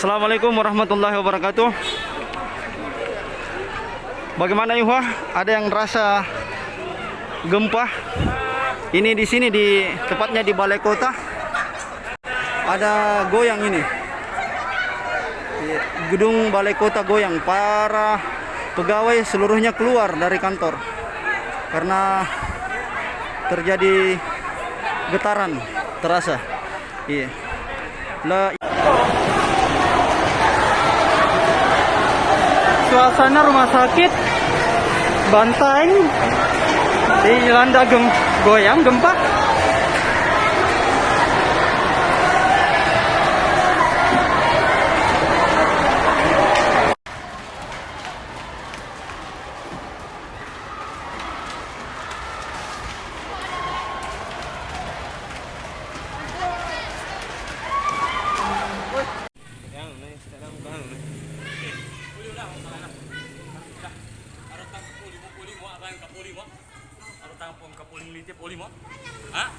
Assalamualaikum warahmatullahi wabarakatuh. Bagaimana Yuhwa? Ada yang rasa gempa? Ini di sini tepatnya di Balai Kota. Ada goyang ini. Gedung Balai Kota goyang. Para pegawai seluruhnya keluar dari kantor karena terjadi getaran terasa. Iya. Suasana rumah sakit Bantaeng dilanda goyang gempa. Tampung kapuling litip oli mo? Ha?